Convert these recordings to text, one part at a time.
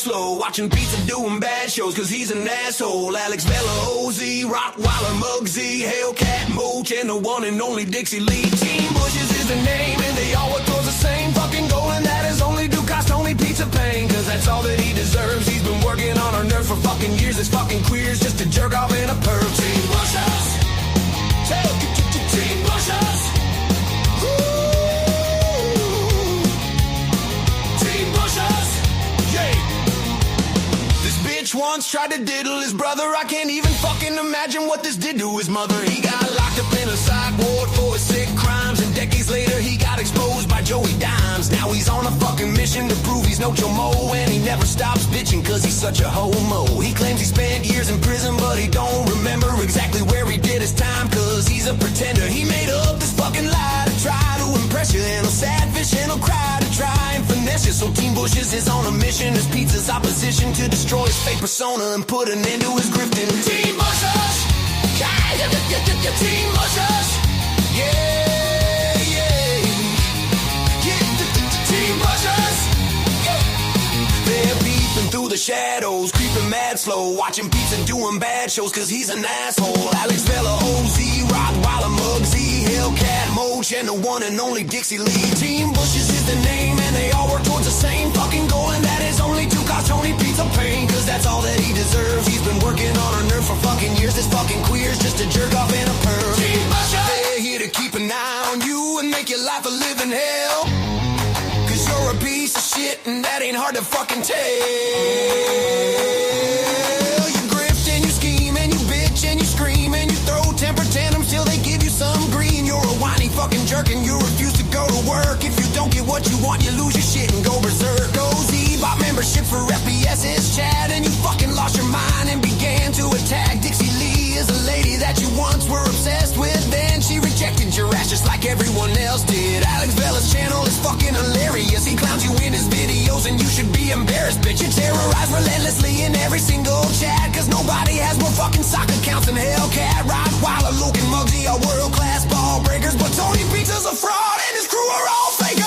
slow, watching pizza doing bad shows, cause he's an asshole. Alex Vela, OZ, Rottweiler, Muggsy, Hellcat, Mooch, and the one and only Dixie Lee. Team Bushes is the name, and they all work towards the same fucking goal, and that is only do cost only pizza pain, cause that's all that he deserves. He's been working on our nerve for fucking years. This fucking queer's just a jerk off in a perv. Team Bushes, Team Bushes. Once tried to diddle his brother. I can't even fucking imagine what this did to his mother. He got locked up in a psych ward for his sick crimes, and decades later he got exposed by Joey Dimes. Now he's on a fucking mission to prove he's no Joe Mo, and he never stops bitching cause he's such a homo. He claims he spent years in prison, but he don't remember exactly where he did his time, cause he's a pretender. He made up this fucking lie to try to impress you, and he'll sad fish and he'll cry to try and finesse you. So Team Bushes is on a mission as pizza's opposition to destroy his fake persona and put an end to his grifting. Team Bushes, Team Bushes, yeah, Team Bushes, they're peeping through the shadows, creeping mad slow, watching pizza doing bad shows, cause he's an asshole. Alex Vela, OZ, Rottweiler, Muggsy, Hellcat, Mooch, and the one and only Dixie Lee. Team Bushes is the name, and they all work towards the same fucking goal, and that is only to cause Tony pizza pain, cause that's all that he deserves. He's been working on our nerve for fucking years. This fucking queer's just a jerk off in a perv. Team Bushes, they're here to keep an eye on you and make your life a living hell, cause you're a piece of shit and that ain't hard to fucking tell. You grift and you scheme and you bitch and you scream and you throw temper tantrums till they give you some green. You're a whiny fucking jerk and you refuse to go to work. If you don't get what you want, you lose your shit and go berserk. Go Z, bought membership for FBS's chat, and you fucking lost your mind and began to attack. Dixie Lee is a lady that you once were obsessed with, then she rejected your ass just like everyone else did. Alex Vela's channel is fucking hilarious. He clowns you in his videos and you should be embarrassed, bitch. You terrorize relentlessly in every single chat, cause nobody has more fucking sock accounts than Hellcat. Rottweiler, Luke, and Muggsy are world-class ball breakers, but Tony Pizza's a fraud and his crew are all fakers.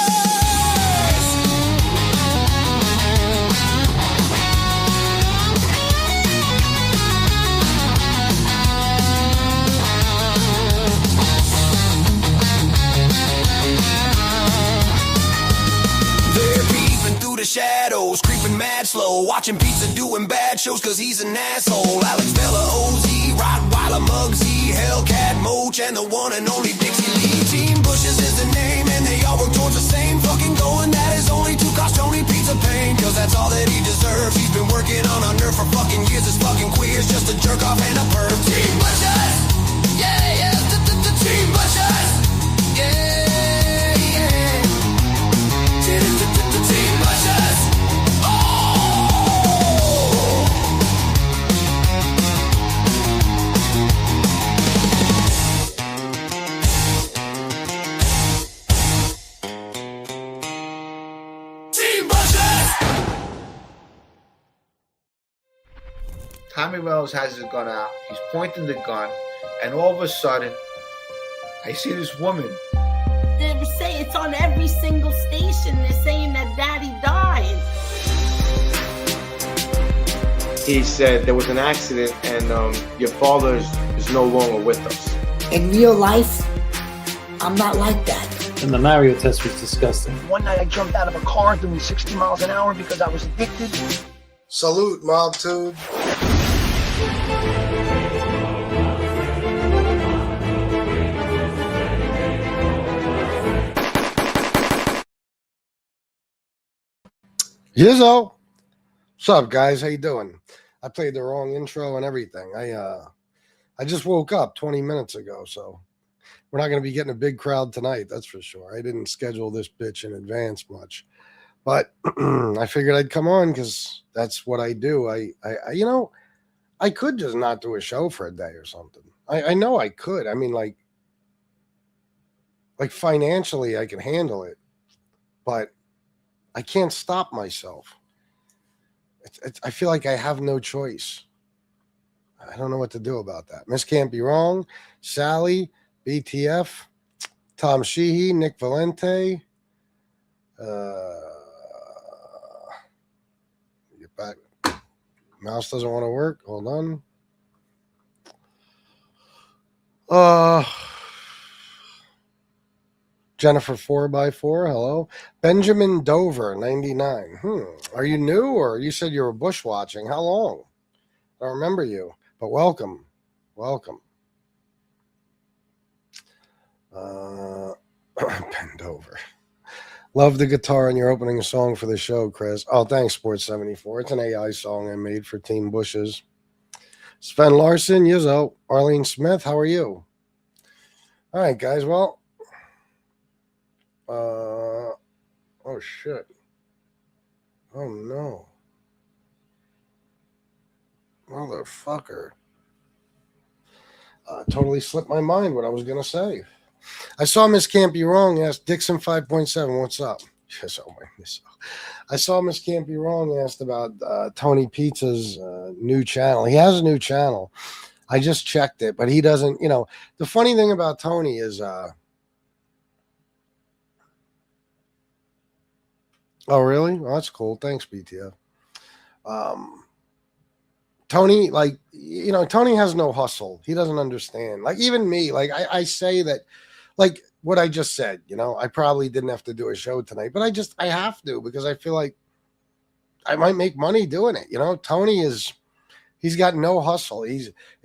Shadows, creeping mad slow, watching pizza doing bad shows, cause he's an asshole. Alex Vela, OZ, Rottweiler, Muggsy, Hellcat, Mooch, and the one and only Dixie Lee. Team Bushes is the name, and they all work towards the same fucking goal, and that is only to cause Tony pizza pain, cause that's all that he deserves. He's been working on our nerve for fucking years. This fucking queer's just a jerk off and a perv. Team Bushes, yeah, Team Bushes, yeah. Tommy Reynolds has his gun out. He's pointing the gun, and all of a sudden, I see this woman. They say it's on every single station. They're saying that Daddy died. He said there was an accident, and your father is no longer with us. In real life, I'm not like that. And the Mario test was disgusting. One night I jumped out of a car doing 60 miles an hour because I was addicted. Salute, Mobtube. Yizzo. What's up, guys? How you doing? I played the wrong intro and everything. I just woke up 20 minutes ago, so we're not going to be getting a big crowd tonight, that's for sure. I didn't schedule this bitch in advance much, but I figured I'd come on because that's what I do. I could just not do a show for a day or something. I know I could. I mean, like financially, I can handle it, but I can't stop myself. I feel like I have no choice. I don't know what to do about that. Miss Can't Be Wrong, Sally, BTF, Tom Sheehy, Nick Valente. Get Mouse doesn't want to work. Hold on. Jennifer 4x4, hello. Benjamin Dover 99. Are you new, or you said you were bush watching? How long? I don't remember you, but welcome. Ben Dover. Love the guitar in your opening song for the show, Chris. Oh, thanks, Sports 74. It's an AI song I made for Team Bushes. Sven Larson, Yizzo. Arlene Smith, how are you? All right, guys. Well, oh, shit. Oh, no. Motherfucker. Totally slipped my mind what I was going to say. I saw Miss Can't Be Wrong asked Dixon 5.7, what's up? Yes, oh my goodness. I saw Miss Can't Be Wrong asked about Tony Pizza's new channel. He has a new channel. I just checked it, but he doesn't, the funny thing about Tony is, oh, really? Well, that's cool. Thanks, BTF. Tony, Tony has no hustle. He doesn't understand. Like, even me, I say that, like what I just said, I probably didn't have to do a show tonight, but I have to, because I feel like I might make money doing it. Tony he's got no hustle.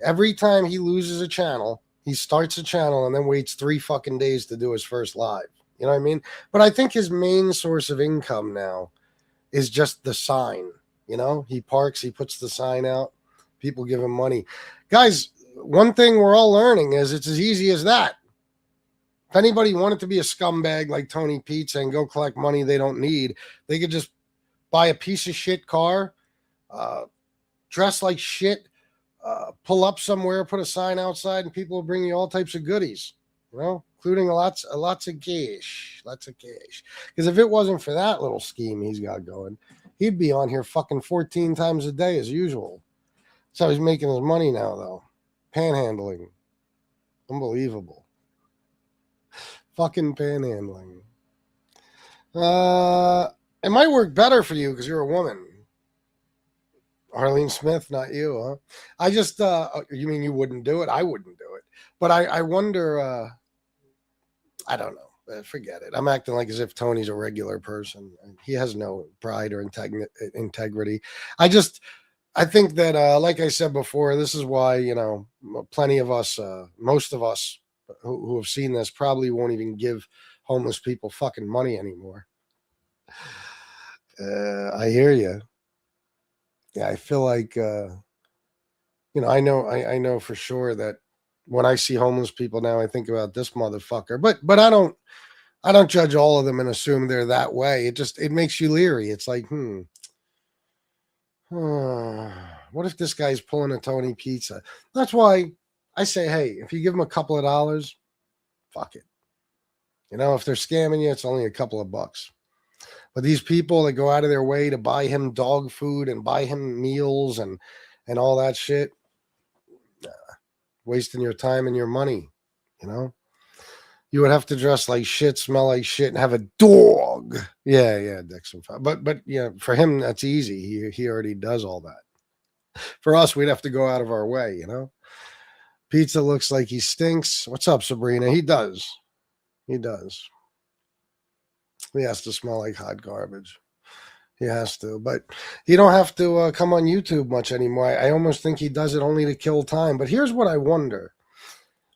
Every time he loses a channel, he starts a channel and then waits 3 fucking days to do his first live. You know what I mean? But I think his main source of income now is just the sign. He parks, he puts the sign out, people give him money. Guys, one thing we're all learning is it's as easy as that. If anybody wanted to be a scumbag like Tony Pizza and go collect money they don't need, they could just buy a piece of shit car, dress like shit, pull up somewhere, put a sign outside, and people will bring you all types of goodies, including lots of cash. Because if it wasn't for that little scheme he's got going, he'd be on here fucking 14 times a day as usual. That's how he's making his money now, though. Panhandling. Unbelievable. Fucking panhandling. It might work better for you because you're a woman. Arlene Smith, not you, huh? I just, you mean you wouldn't do it? I wouldn't do it. But I wonder, I don't know. Forget it. I'm acting like as if Tony's a regular person. He has no pride or integrity. I think that, like I said before, this is why, plenty of us, most of us who have seen this probably won't even give homeless people fucking money anymore. I hear you. Yeah, I feel like, I know for sure that when I see homeless people now, I think about this motherfucker. But I don't judge all of them and assume they're that way. It makes you leery. It's like, what if this guy's pulling a Tony Pizza? That's why I say, hey, if you give them a couple of dollars, fuck it. If they're scamming you, it's only a couple of bucks. But these people that go out of their way to buy him dog food and buy him meals and all that shit, wasting your time and your money, You would have to dress like shit, smell like shit, and have a dog. Yeah, Dixon. But for him, that's easy. He already does all that. For us, we'd have to go out of our way, Pizza looks like he stinks. What's up, Sabrina? He does. He has to smell like hot garbage. He has to. But he don't have to come on YouTube much anymore. I almost think he does it only to kill time. But here's what I wonder.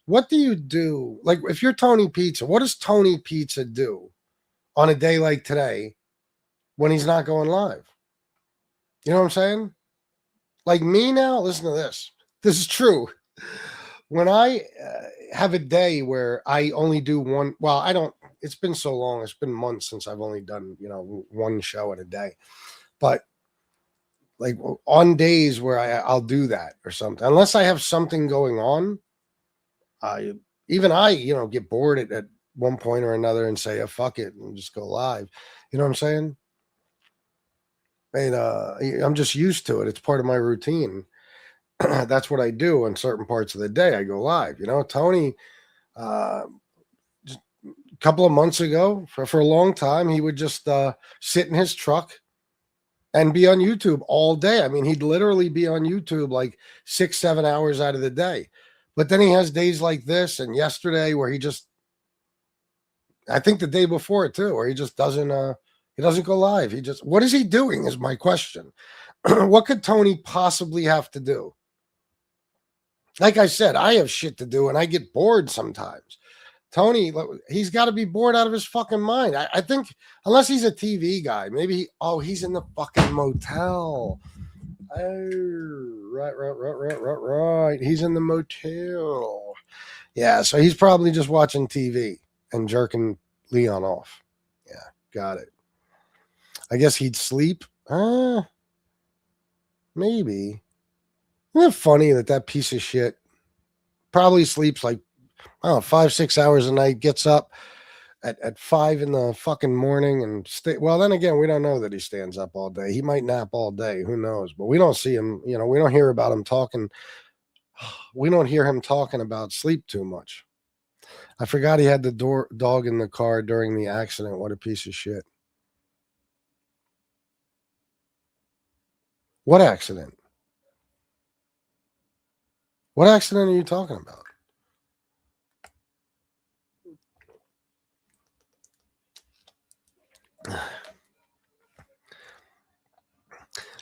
What do you do? Like, if you're Tony Pizza, what does Tony Pizza do on a day like today when he's not going live? You know what I'm saying? Like me now, listen to this. This is true. When I have a day where I only do one, well, I don't, it's been so long. It's been months since I've only done, one show in a day. But like on days where I'll do that or something, unless I have something going on, I get bored at one point or another and say, oh, fuck it, and just go live. You know what I'm saying? And I'm just used to it. It's part of my routine. That's what I do in certain parts of the day. I go live. Tony, just a couple of months ago, for a long time, he would just sit in his truck and be on YouTube all day. I mean, he'd literally be on YouTube like 6-7 hours out of the day. But then he has days like this and yesterday where he just, I think the day before it too, where he just doesn't go live. He just, what is he doing is my question. What could Tony possibly have to do? Like I said, I have shit to do and I get bored sometimes. Tony, he's got to be bored out of his fucking mind. I think, unless he's a TV guy, maybe he's in the fucking motel. Oh, right. He's in the motel. Yeah, so he's probably just watching TV and jerking Leon off. Yeah, got it. I guess he'd sleep. Maybe. Isn't it funny that piece of shit probably sleeps like, I don't know, 5-6 hours a night, gets up at 5 in the fucking morning and well, then again, we don't know that he stands up all day. He might nap all day. Who knows? But we don't see him, we don't hear about him talking. We don't hear him talking about sleep too much. I forgot he had the dog in the car during the accident. What a piece of shit. What accident? What accident are you talking about?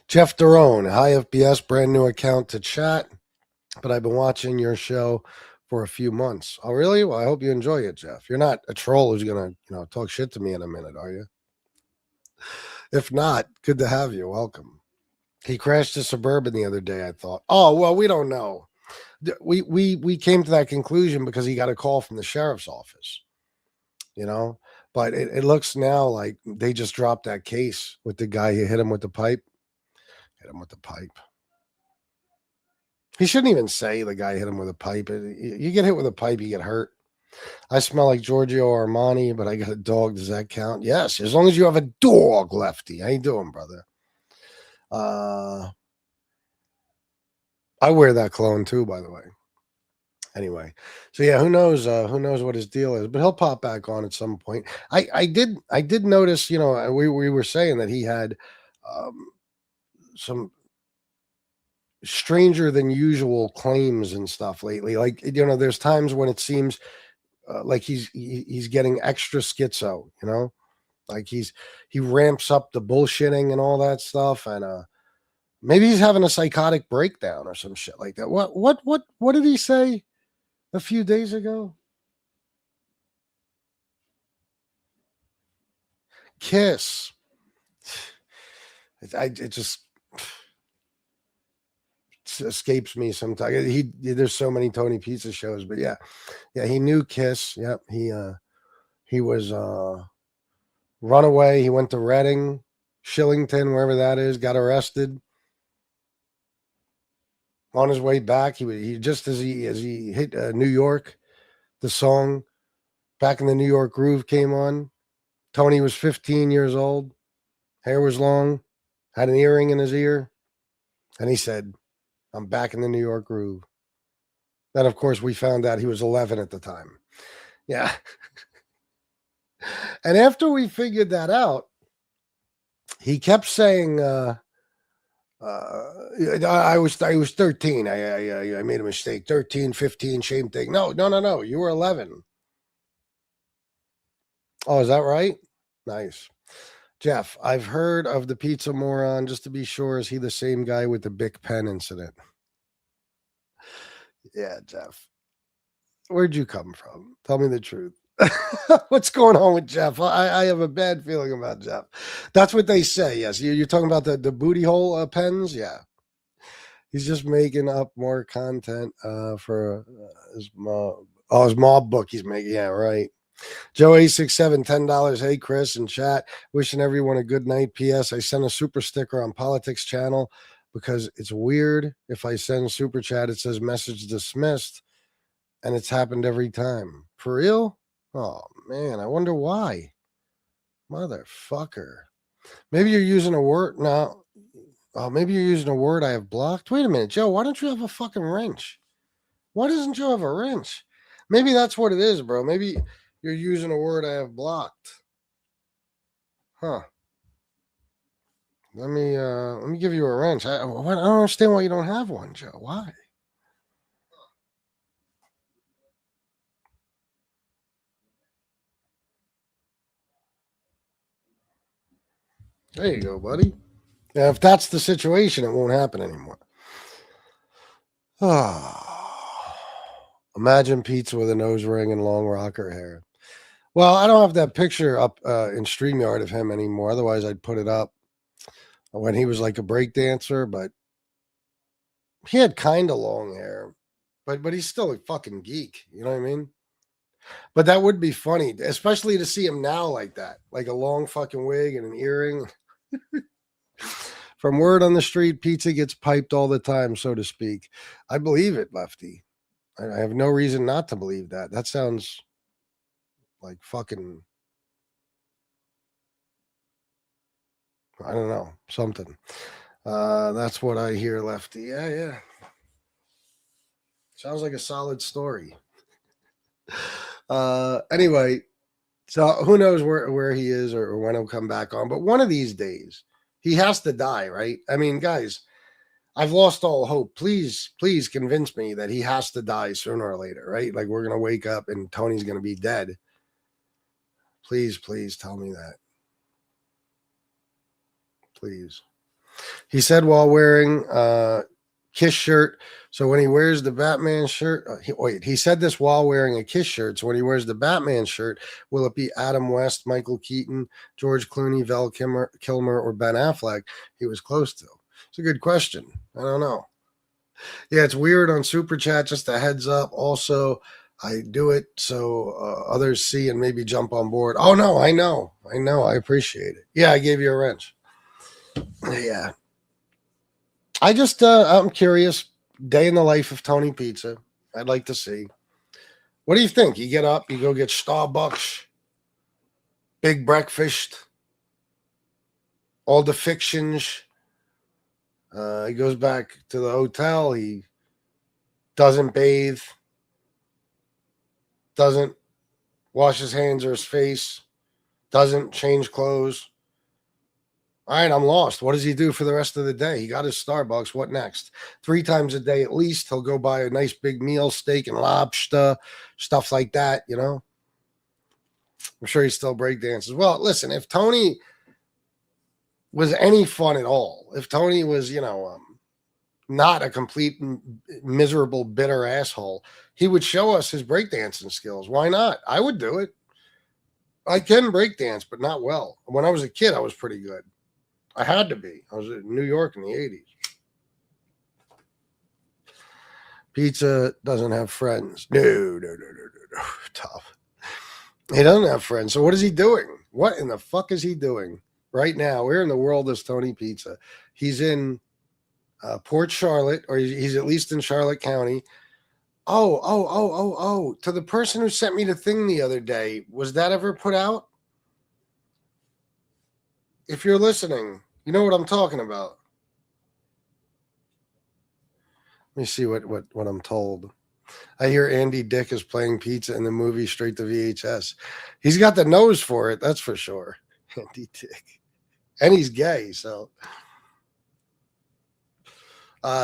Jeff Derone, hi FBS, brand new account to chat, but I've been watching your show for a few months. Oh, really? Well, I hope you enjoy it, Jeff. You're not a troll who's going to, talk shit to me in a minute, are you? If not, good to have you. Welcome. He crashed a Suburban the other day, I thought. Oh, well, we don't know. We came to that conclusion because he got a call from the sheriff's office, but it looks now like they just dropped that case with the guy who hit him with the pipe. He shouldn't even say the guy hit him with a pipe. You get hit with a pipe, you get hurt. I smell like Giorgio Armani, but I got a dog. Does that count? Yes, as long as you have a dog, Lefty. How you doing, brother? I wear that cologne too, by the way. Anyway, so yeah, who knows what his deal is, but he'll pop back on at some point. I did notice, we were saying that he had some stranger than usual claims and stuff lately. Like, there's times when it seems like he's getting extra schizo, like he ramps up the bullshitting and all that stuff. And maybe he's having a psychotic breakdown or some shit like that. What did he say a few days ago? Kiss. It just escapes me sometimes. There's so many Tony Pizza shows, but yeah, he knew Kiss. Yep, he was runaway. He went to Reading, Shillington, wherever that is. Got arrested. On his way back, he just as he hit New York, the song "Back in the New York Groove" came on. Tony was 15 years old, hair was long, had an earring in his ear, and he said, "I'm back in the New York groove." Then, of course, we found out he was 11 at the time. Yeah. And after we figured that out, he kept saying, I was 13. I made a mistake. 13, 15, shame thing. No. You were 11. Oh, is that right? Nice. Jeff, I've heard of the pizza moron. Just to be sure, is he the same guy with the Bic pen incident? Yeah, Jeff. Where'd you come from? Tell me the truth. What's going on with Jeff? I have a bad feeling about Jeff. That's what they say. Yes, you're talking about the booty hole pens. Yeah, he's just making up more content for his mob book he's making. Yeah, right. Joe 867, $10. Hey, Chris in chat. Wishing everyone a good night. P.S. I sent a super sticker on Politics Channel because it's weird. If I send super chat, it says message dismissed, and it's happened every time. For real? Oh, man, I wonder why. Motherfucker. Maybe you're using a word. No. Oh, maybe you're using a word I have blocked. Wait a minute, Joe. Why don't you have a fucking wrench? Why doesn't Joe have a wrench? Maybe that's what it is, bro. Maybe you're using a word I have blocked. Huh. Let me give you a wrench. I don't understand why you don't have one, Joe. Why? There you go, buddy. Yeah, if that's the situation, it won't happen anymore. Imagine pizza with a nose ring and long rocker hair. Well, I don't have that picture up in StreamYard of him anymore. Otherwise, I'd put it up when he was like a break dancer, but he had kind of long hair. But he's still a fucking geek. You know what I mean? But that would be funny, especially to see him now like that, like a long fucking wig and an earring. From word on the street, pizza gets piped all the time, so to speak. I believe it, Lefty. I have no reason not to believe that. That sounds like fucking, I don't know, something. That's what I hear, Lefty. Yeah. Sounds like a solid story. Anyway, so who knows where he is or when he'll come back on. But one of these days, he has to die, right? I mean, guys, I've lost all hope. Please convince me that he has to die sooner or later, right? Like we're going to wake up and Tony's going to be dead. Please tell me that. Please. He said while wearing Kiss shirt. So when he wears the Batman shirt, he said this while wearing a Kiss shirt. So when he wears the Batman shirt, will it be Adam West, Michael Keaton, George Clooney, Val Kilmer, or Ben Affleck? He was close to. It's a good question. I don't know. Yeah, it's weird on Super Chat. Just a heads up. Also, I do it so others see and maybe jump on board. Oh, no, I know. I appreciate it. Yeah, I gave you a wrench. Yeah. I just, I'm curious. Day in the life of Tony Pizza. I'd like to see. What do you think? You get up, you go get Starbucks, big breakfast, all the fictions. He goes back to the hotel. He doesn't bathe, doesn't wash his hands or his face, doesn't change clothes. All right, I'm lost. What does he do for the rest of the day? He got his Starbucks. What next? 3 times a day at least. He'll go buy a nice big meal, steak and lobster, stuff like that, you know? I'm sure he still breakdances. Well, listen, if Tony was any fun at all, if Tony was, not a complete miserable, bitter asshole, he would show us his breakdancing skills. Why not? I would do it. I can breakdance, but not well. When I was a kid, I was pretty good. I had to be. I was in New York in the 80s. Pizza doesn't have friends. No. Tough. He doesn't have friends. So what is he doing? What in the fuck is he doing right now? Where in the world is Tony Pizza? He's in Port Charlotte, or he's at least in Charlotte County. Oh. To the person who sent me the thing the other day, was that ever put out? If you're listening, you know what I'm talking about. Let me see what I'm told. I hear Andy Dick is playing pizza in the movie straight to VHS. He's got the nose for it, that's for sure. Andy Dick. And he's gay, so.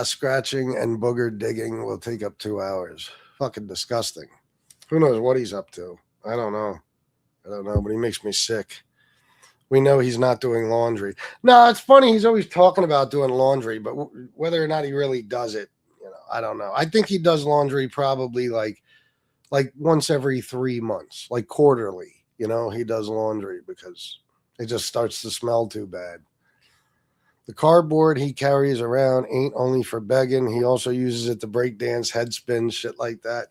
Scratching and booger digging will take up 2 hours. Fucking disgusting. Who knows what he's up to? I don't know, but he makes me sick. We know he's not doing laundry. No, it's funny. He's always talking about doing laundry, but whether or not he really does it, I don't know. I think he does laundry probably like once every 3 months, like quarterly. He does laundry because it just starts to smell too bad. The cardboard he carries around ain't only for begging. He also uses it to break dance, head spin, shit like that.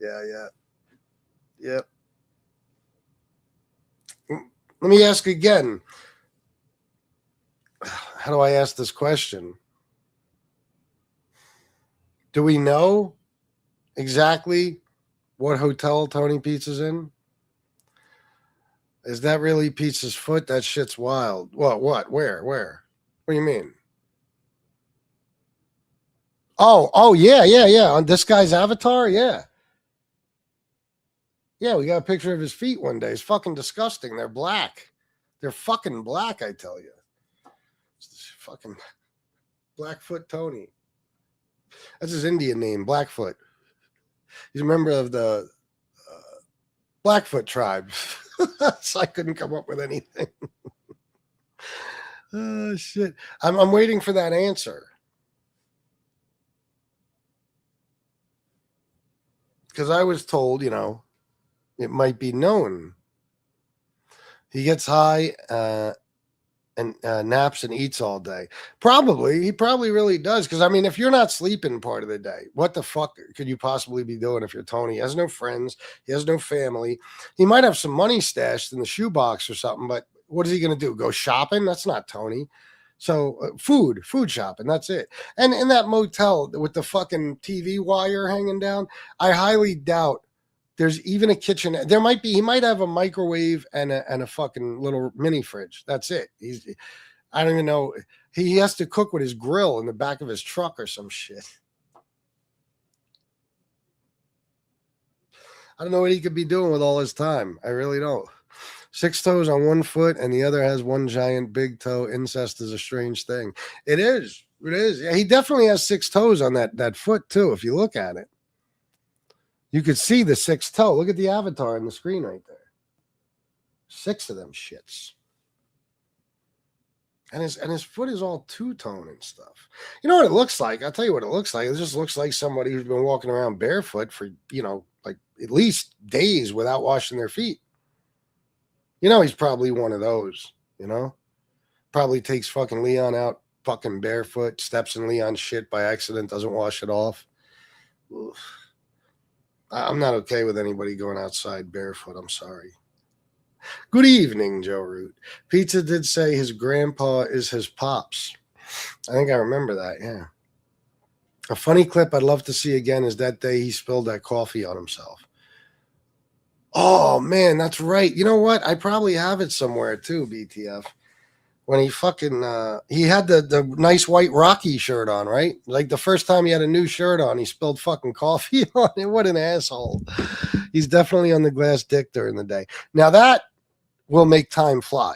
Yeah. Yep. Let me ask again. How do I ask this question? Do we know exactly what hotel Tony Pizza's in? Is that really Pizza's foot? That shit's wild. What? Where? What do you mean? Oh, yeah. On this guy's avatar, yeah. Yeah, we got a picture of his feet one day. It's fucking disgusting. They're black. They're fucking black, I tell you. Fucking Blackfoot Tony. That's his Indian name, Blackfoot. He's a member of the Blackfoot tribe. So I couldn't come up with anything. Oh, shit. I'm waiting for that answer. Because I was told, it might be known. He gets high and naps and eats all day. He probably really does. Because, I mean, if you're not sleeping part of the day, what the fuck could you possibly be doing if you're Tony? He has no friends. He has no family. He might have some money stashed in the shoebox or something, but what is he going to do? Go shopping? That's not Tony. So food shopping. That's it. And in that motel with the fucking TV wire hanging down, I highly doubt there's even a kitchen. He might have a microwave and a fucking little mini fridge. That's it. I don't even know. He has to cook with his grill in the back of his truck or some shit. I don't know what he could be doing with all his time. I really don't. 6 toes on 1 foot and the other has 1 giant big toe. Incest is a strange thing. It is. Yeah, he definitely has 6 toes on that foot too. If you look at it, you could see the 6th toe. Look at the avatar on the screen right there. 6 of them shits. And his foot is all two-tone and stuff. You know what it looks like? I'll tell you what it looks like. It just looks like somebody who's been walking around barefoot for, like at least days without washing their feet. He's probably one of those, Probably takes fucking Leon out fucking barefoot, steps in Leon's shit by accident, doesn't wash it off. Oof. I'm not okay with anybody going outside barefoot. I'm sorry. Good evening, Joe Root. Pizza did say his grandpa is his pops. I think I remember that, yeah. A funny clip I'd love to see again is that day he spilled that coffee on himself. Oh, man, that's right. You know what? I probably have it somewhere, too, BTF. When he fucking, he had the nice white Rocky shirt on, right? Like the first time he had a new shirt on, he spilled fucking coffee on it. What an asshole. He's definitely on the glass dick during the day. Now that will make time fly.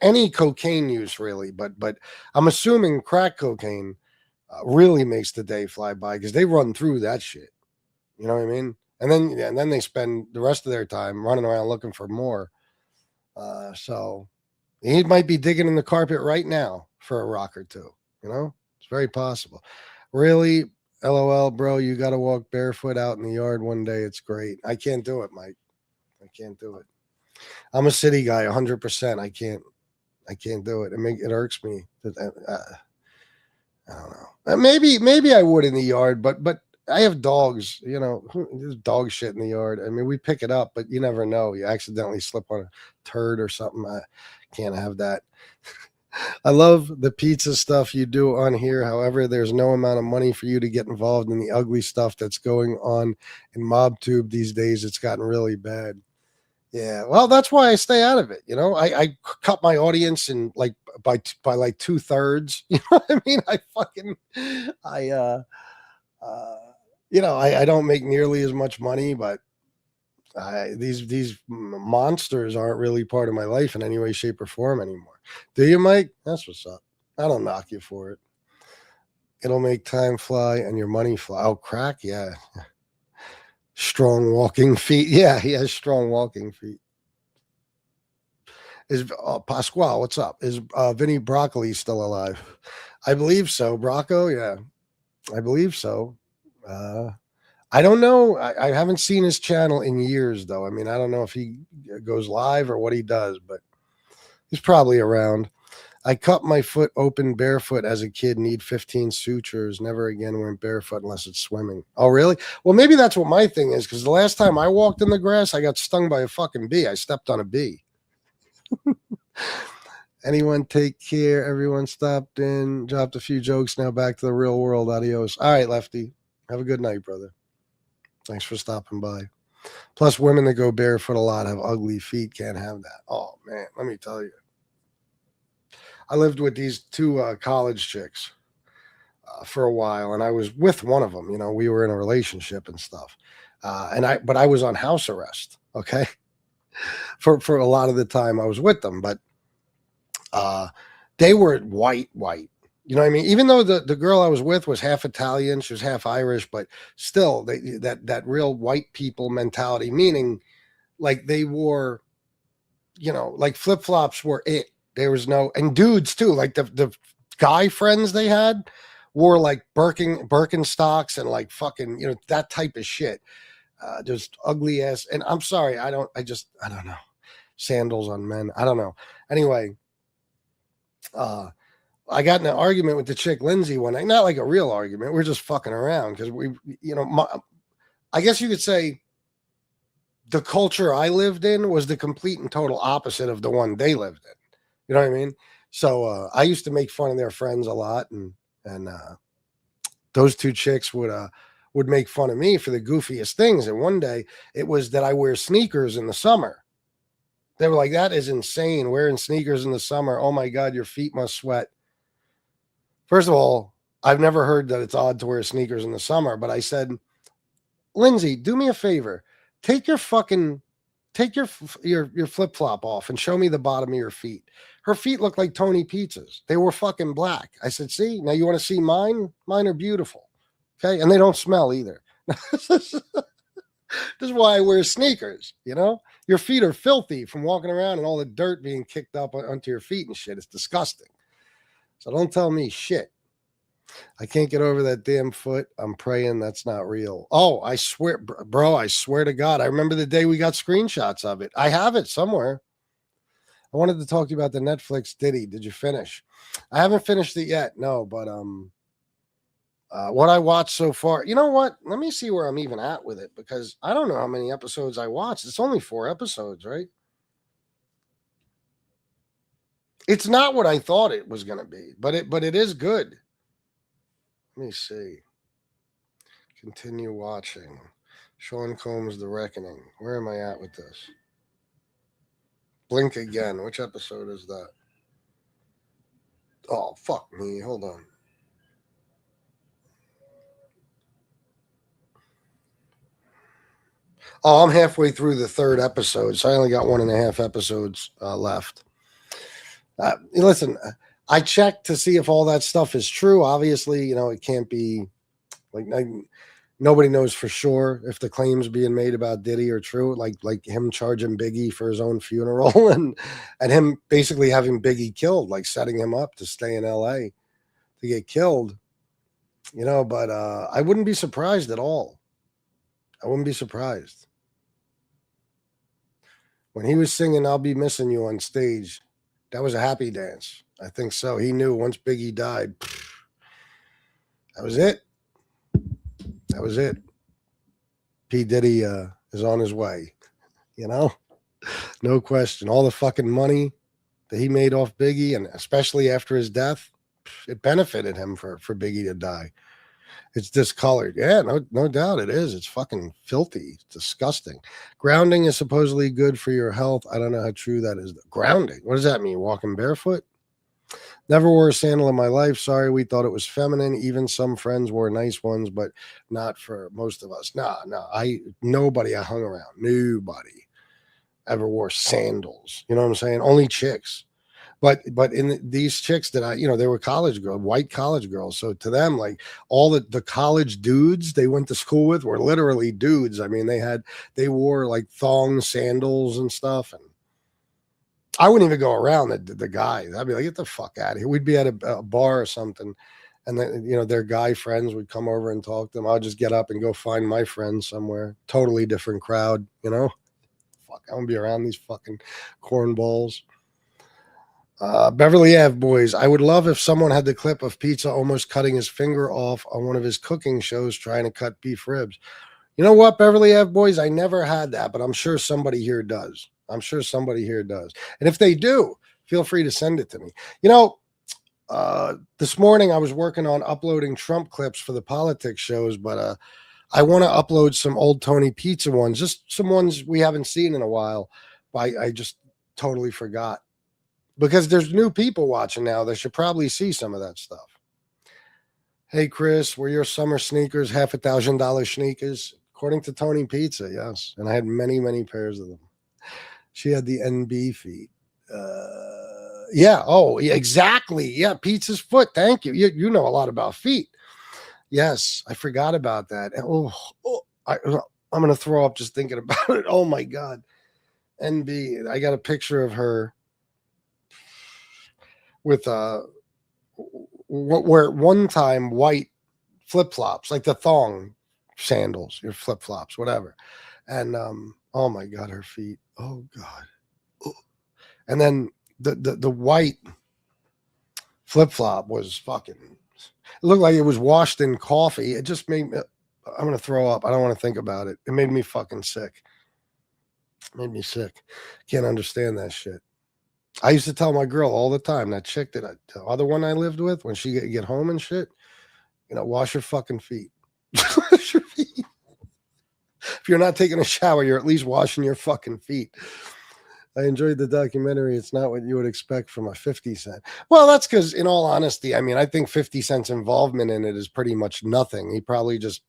Any cocaine use really, but I'm assuming crack cocaine really makes the day fly by because they run through that shit. You know what I mean? And then they spend the rest of their time running around looking for more. So he might be digging in the carpet right now for a rock or two. It's very possible. Really, LOL, bro, you got to walk barefoot out in the yard one day. It's great. I can't do it, Mike. I can't do it. I'm a city guy, 100%. I can't do it. It irks me. I don't know. Maybe I would in the yard, but I have dogs, there's dog shit in the yard. I mean, we pick it up, but you never know. You accidentally slip on a turd or something. I can't have that. I love the pizza stuff you do on here. However, there's no amount of money for you to get involved in the ugly stuff that's going on in MobTube these days. It's gotten really bad. Yeah, well, that's why I stay out of it. I cut my audience in like by like 2/3. You know what I mean? I don't make nearly as much money, but these monsters aren't really part of my life in any way, shape, or form anymore. Do you, Mike? That's what's up. I don't knock you for it. It'll make time fly and your money fly. Oh, crack, yeah. Strong walking feet. Yeah, he has strong walking feet. Is Pasquale, what's up? Is Vinny Broccoli still alive? I believe so. Brocco, yeah. I believe so. I don't know. I haven't seen his channel in years, though. I mean, I don't know if he goes live or what he does, but he's probably around. I cut my foot open barefoot as a kid, need 15 sutures. Never again went barefoot unless it's swimming. Oh, really? Well, maybe that's what my thing is, because the last time I walked in the grass, I got stung by a fucking bee. I stepped on a bee. Anyone take care? Everyone stopped in, dropped a few jokes. Now back to the real world. Adios. All right, Lefty. Have a good night, brother. Thanks for stopping by. Plus, women that go barefoot a lot have ugly feet. Can't have that. Oh, man, let me tell you. I lived with these 2 college chicks for a while, and I was with one of them. We were in a relationship and stuff. But I was on house arrest, okay? For a lot of the time I was with them. But they were white. You know what I mean? Even though the girl I was with was half Italian, she was half Irish, but still that real white people mentality, meaning like they wore, you know, like flip-flops were it. There was no, and dudes too, like the guy friends they had wore like Birkenstocks and like fucking, you know, that type of shit. Just ugly ass. And I'm sorry, I don't know. Sandals on men. I don't know. Anyway, I got in an argument with the chick Lindsay one night. Not like a real argument. We're just fucking around because we, you know, I guess you could say the culture I lived in was the complete and total opposite of the one they lived in. You know what I mean? So I used to make fun of their friends a lot, and those two chicks would make fun of me for the goofiest things. And one day it was that I wear sneakers in the summer. They were like, "That is insane, wearing sneakers in the summer. Oh my God, your feet must sweat." First of all, I've never heard that it's odd to wear sneakers in the summer, but I said, Lindsay, do me a favor. Take your flip-flop off and show me the bottom of your feet. Her feet look like Tony Pizza's. They were fucking black. I said, see, now you want to see mine? Mine are beautiful. Okay. And they don't smell either. This is why I wear sneakers. You know, your feet are filthy from walking around and all the dirt being kicked up onto your feet and shit. It's disgusting. So don't tell me shit. I can't get over that damn foot. I'm praying that's not real. Oh, I swear, bro, I swear to God. I remember the day we got screenshots of it. I have it somewhere. I wanted to talk to you about the Netflix Diddy. Did you finish? I haven't finished it yet. No, but what I watched so far, you know what? Let me see where I'm even at with it, because I don't know how many episodes I watched. It's only 4 episodes, right? It's not what I thought it was going to be, but it is good. Let me see. Continue watching. Sean Combs, The Reckoning. Where am I at with this? Blink Again. Which episode is that? Oh, fuck me. Hold on. Oh, I'm halfway through the 3rd episode, so I only got 1.5 episodes left. Listen, I checked to see if all that stuff is true. Obviously, you know, it can't be like nobody knows for sure if the claims being made about Diddy are true, like him charging Biggie for his own funeral and him basically having Biggie killed, like setting him up to stay in LA to get killed, you know, but I wouldn't be surprised at all. I wouldn't be surprised. When he was singing I'll Be Missing You on stage, that was a happy dance. I think so. He knew once Biggie died, that was it. That was it. P. Diddy is on his way, you know? No question. All the fucking money that he made off Biggie, and especially after his death, it benefited him for Biggie to die. It's discolored. Yeah, no doubt it is. It's fucking filthy. It's disgusting. Grounding is supposedly good for your health. I don't know how true that is. Grounding? What does that mean? Walking barefoot? Never wore a sandal in my life. Sorry, we thought it was feminine. Even some friends wore nice ones, but not for most of us. Nobody I hung around, nobody ever wore sandals. You know what I'm saying? Only chicks. But in these chicks that they were college girls, white college girls. So to them, like all the college dudes they went to school with were literally dudes. I mean, they wore like thong sandals and stuff. And I wouldn't even go around the guys. I'd be like, get the fuck out of here. We'd be at a bar or something. And then, their guy friends would come over and talk to them. I'll just get up and go find my friends somewhere. Totally different crowd, Fuck, I don't be around these fucking cornballs. Beverly Ave boys, I would love if someone had the clip of Pizza almost cutting his finger off on one of his cooking shows trying to cut beef ribs. You know what, Beverly Ave boys? I never had that, but I'm sure somebody here does. And if they do, feel free to send it to me. This morning I was working on uploading Trump clips for the politics shows, but I want to upload some old Tony Pizza ones, just some ones we haven't seen in a while. I just totally forgot. Because there's new people watching now. They should probably see some of that stuff. Hey, Chris, were your summer sneakers $1,000 sneakers? According to Tony Pizza, yes. And I had many, many pairs of them. She had the NB feet. Yeah. Oh, yeah, exactly. Yeah. Pizza's foot. Thank you. You know a lot about feet. Yes. I forgot about that. I'm going to throw up just thinking about it. Oh my God. NB. I got a picture of her with, where one time white flip-flops, like the thong sandals, your flip-flops, whatever. And, oh my God, her feet. Oh God. Ugh. And then the white flip flop was fucking. It looked like it was washed in coffee. It just made me. I'm gonna throw up. I don't want to think about it. It made me fucking sick. It made me sick. Can't understand that shit. I used to tell my girl all the time, that chick the other one I lived with, when she get home and shit, wash your fucking feet. Wash your feet. If you're not taking a shower, you're at least washing your fucking feet. I enjoyed the documentary. It's not what you would expect from a 50 Cent. Well, that's because, in all honesty, I mean, I think 50 Cent's involvement in it is pretty much nothing. He probably just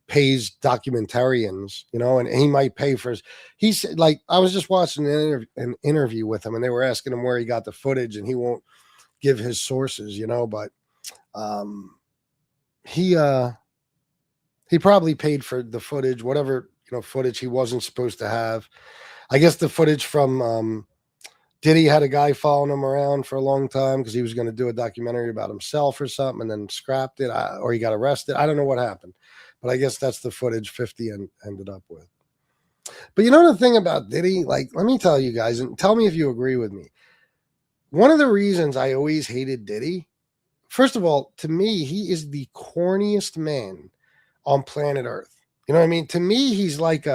pays documentarians, and he might pay for he said, like, I was just watching an interview with him, and they were asking him where he got the footage, and he won't give his sources, but he probably paid for the footage, whatever, footage he wasn't supposed to have. I guess the footage from Diddy had a guy following him around for a long time because he was going to do a documentary about himself or something, and then scrapped it, or he got arrested. I don't know what happened, but I guess that's the footage 50 ended up with. But the thing about Diddy, like, let me tell you guys, and tell me if you agree with me. One of the reasons I always hated Diddy, first of all, to me, he is the corniest man on planet Earth. You know what I mean? To me, he's like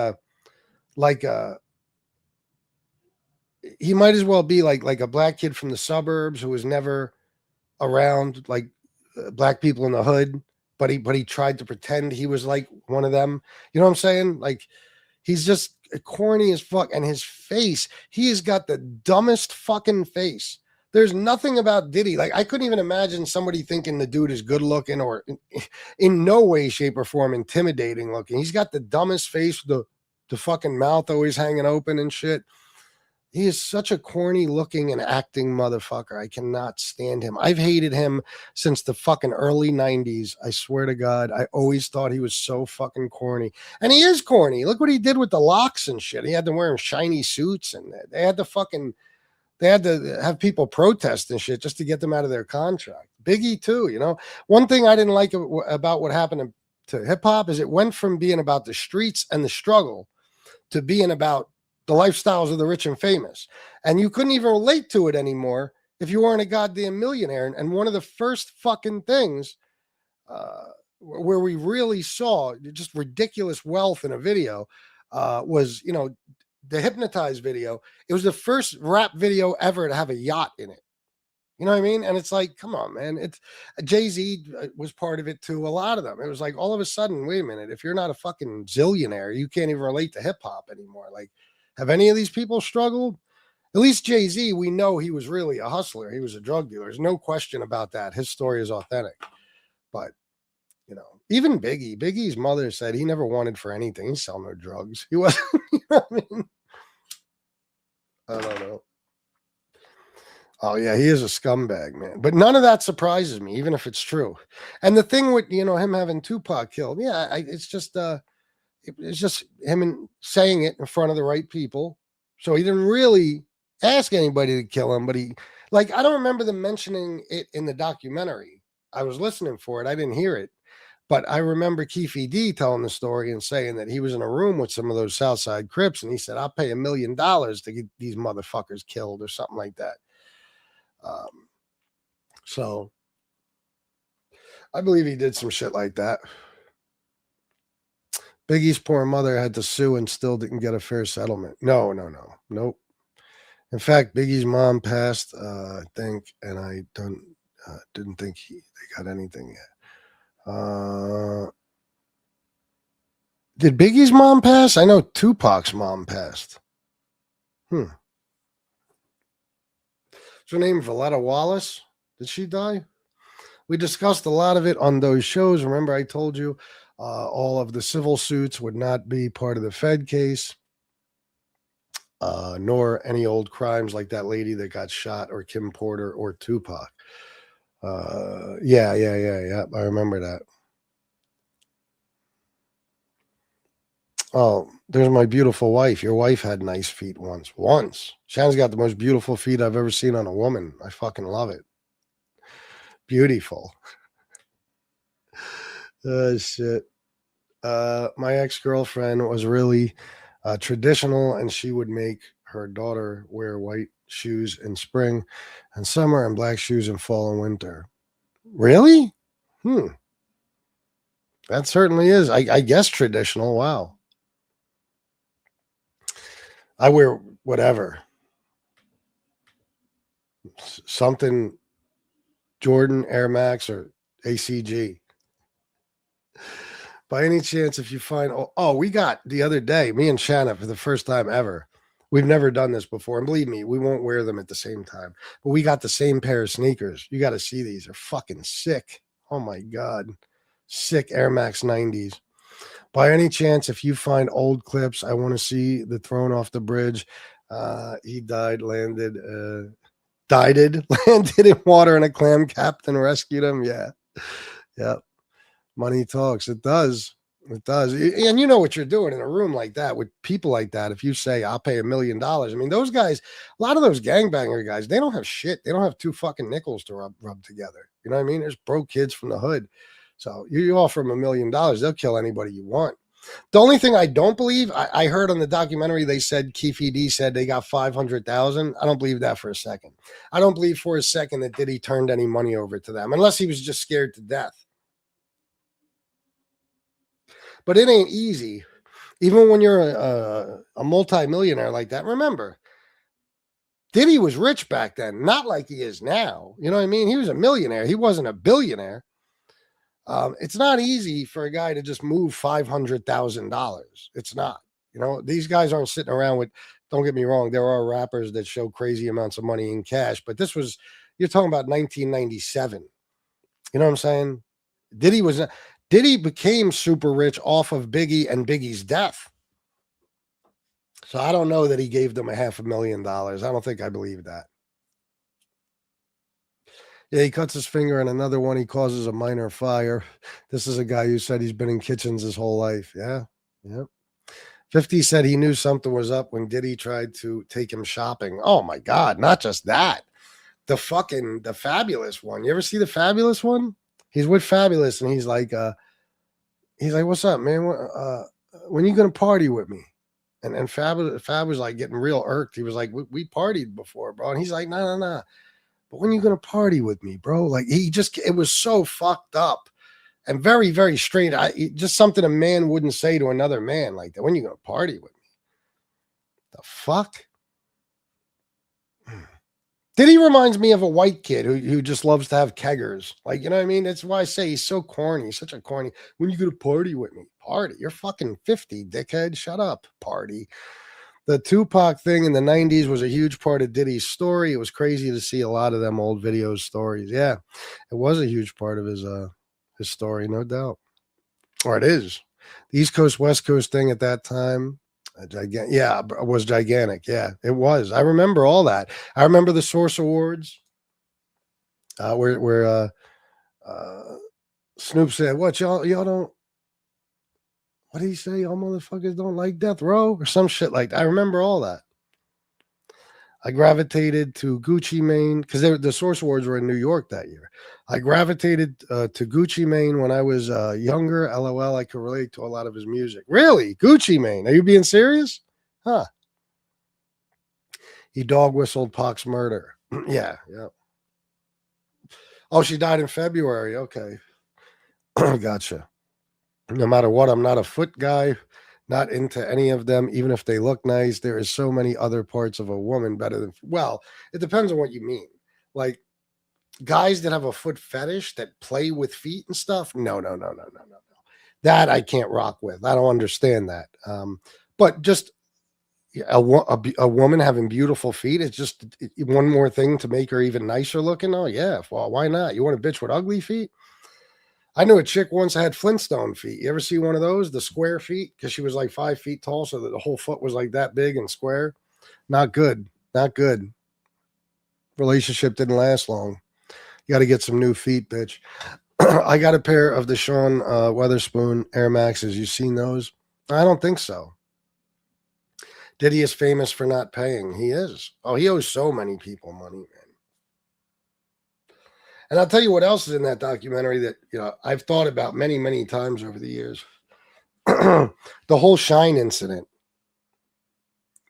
he might as well be like a black kid from the suburbs who was never around like black people in the hood, but he tried to pretend he was like one of them. You know what I'm saying? Like, he's just corny as fuck. And his face, he has got the dumbest fucking face. There's nothing about Diddy. Like, I couldn't even imagine somebody thinking the dude is good looking or in no way, shape, or form intimidating looking. He's got the dumbest face, the fucking mouth always hanging open and shit. He is such a corny looking and acting motherfucker. I cannot stand him. I've hated him since the fucking early 90s. I swear to God, I always thought he was so fucking corny. And he is corny. Look what he did with the locks and shit. He had them wearing shiny suits, and they had to have people protest and shit just to get them out of their contract. Biggie too, One thing I didn't like about what happened to hip hop is it went from being about the streets and the struggle to being about the lifestyles of the rich and famous. And you couldn't even relate to it anymore if you weren't a goddamn millionaire. And one of the first fucking things where we really saw just ridiculous wealth in a video was, the Hypnotize video. It was the first rap video ever to have a yacht in it. You know what I mean? And it's like, come on, man. It's Jay-Z was part of it too. A lot of them. It was like, all of a sudden, wait a minute. If you're not a fucking zillionaire, you can't even relate to hip hop anymore. Like, have any of these people struggled? At least Jay-Z, we know he was really a hustler. He was a drug dealer. There's no question about that. His story is authentic. But, even Biggie's mother said he never wanted for anything. He's selling no drugs. He wasn't, you know what I mean? I don't know. Oh, yeah, he is a scumbag, man. But none of that surprises me, even if it's true. And the thing with, him having Tupac killed, yeah, it's just him saying it in front of the right people. So he didn't really ask anybody to kill him, but I don't remember them mentioning it in the documentary. I was listening for it. I didn't hear it. But I remember Keefe D telling the story and saying that he was in a room with some of those Southside Crips, and he said, I'll pay $1 million to get these motherfuckers killed or something like that. So I believe he did some shit like that. Biggie's poor mother had to sue and still didn't get a fair settlement. No. Nope. In fact, Biggie's mom passed, I think, and I didn't think they got anything yet. Did Biggie's mom pass? I know Tupac's mom passed. What's her name? Valletta Wallace? Did she die? We discussed a lot of it on those shows. Remember, I told you all of the civil suits would not be part of the Fed case. nor any old crimes like that lady that got shot or Kim Porter or Tupac. Yeah. I remember that. Oh, there's my beautiful wife. Your wife had nice feet once. Shannon's got the most beautiful feet I've ever seen on a woman. I fucking love it. Beautiful. Shit. My ex-girlfriend was really traditional, and she would make her daughter wear white shoes in spring and summer and black shoes in fall and winter. Really? That certainly is. I guess traditional. Wow. I wear whatever. Something Jordan, Air Max, or ACG. By any chance, if you find, we got the other day, me and Shanna, for the first time ever. We've never done this before. And believe me, we won't wear them at the same time. But we got the same pair of sneakers. You got to see these. They're fucking sick. Oh my God. Sick Air Max 90s. By any chance, if you find old clips, I want to see the thrown off the bridge. He landed in water and a clam captain rescued him. Yeah. Money talks. It does. And you know what you're doing in a room like that with people like that. If you say, I'll pay $1 million. I mean, those guys, a lot of those gangbanger guys, they don't have shit. They don't have 2 fucking nickels to rub together. You know what I mean? There's broke kids from the hood. So you offer them $1 million, they'll kill anybody you want. The only thing I don't believe, I heard on the documentary, they said Keefe D said they got 500,000. I don't believe that for a second. I don't believe for a second that Diddy turned any money over to them, unless he was just scared to death. But it ain't easy. Even when you're a multi-millionaire like that, remember, Diddy was rich back then, not like he is now. You know what I mean? He was a millionaire. He wasn't a billionaire. It's not easy for a guy to just move $500,000. It's not. You know, these guys aren't sitting around with, don't get me wrong, there are rappers that show crazy amounts of money in cash, but this was, you're talking about 1997. You know what I'm saying? Diddy became super rich off of Biggie and Biggie's death. So I don't know that he gave them $500,000. I don't think I believe that. Yeah, he cuts his finger, and another one, he causes a minor fire. This is a guy who said he's been in kitchens his whole life. Yeah. 50 said he knew something was up when Diddy tried to take him shopping. Oh my God, not just that. The Fabulous one. You ever see the Fabulous one? He's with Fabulous, and he's like, what's up, man? When you gonna party with me? And Fab was like getting real irked. He was like, we partied before, bro. And he's like, nah. But when you gonna party with me, bro? Like it was so fucked up and very, very strange. Just something a man wouldn't say to another man like that. When you gonna party with me? The fuck? Diddy reminds me of a white kid who just loves to have keggers. Like, you know what I mean? That's why I say he's so corny. He's such a corny. When you gonna party with me? Party? You're fucking 50, dickhead. Shut up. Party. The Tupac thing in the 90s was a huge part of Diddy's story. It was crazy to see a lot of them old videos stories. Yeah, it was a huge part of his story, no doubt. Or it is. The East Coast, West Coast thing at that time, it was gigantic. Yeah, it was. I remember all that. I remember the Source Awards where Snoop said, what, y'all don't, what did he say? Y'all motherfuckers don't like death row or some shit like that. I remember all that. I gravitated to Gucci Mane because the Source Awards were in New York that year. I gravitated to Gucci Mane when I was younger. LOL, I could relate to a lot of his music. Really? Gucci Mane? Are you being serious? Huh. He dog whistled Pac's murder. Yeah. Oh, she died in February. Okay. Gotcha. No matter what, I'm not a foot guy, not into any of them, even if they look nice. There is so many other parts of a woman better than, well, it depends on what you mean. Like guys that have a foot fetish that play with feet and stuff. No. That I can't rock with. I don't understand that. But just a woman having beautiful feet, it's just one more thing to make her even nicer looking. Oh yeah. Well, why not? You want a bitch with ugly feet? I knew a chick once had Flintstone feet. You ever see one of those? The square feet? Because she was like 5 feet tall, so that the whole foot was like that big and square. Not good. Not good. Relationship didn't last long. You got to get some new feet, bitch. I got a pair of the Sean Weatherspoon Air Maxes. You seen those? I don't think so. Diddy is famous for not paying. He is. Oh, he owes so many people money, man. And I'll tell you what else is in that documentary that, you know, I've thought about many, many times over the years. The whole Shine incident.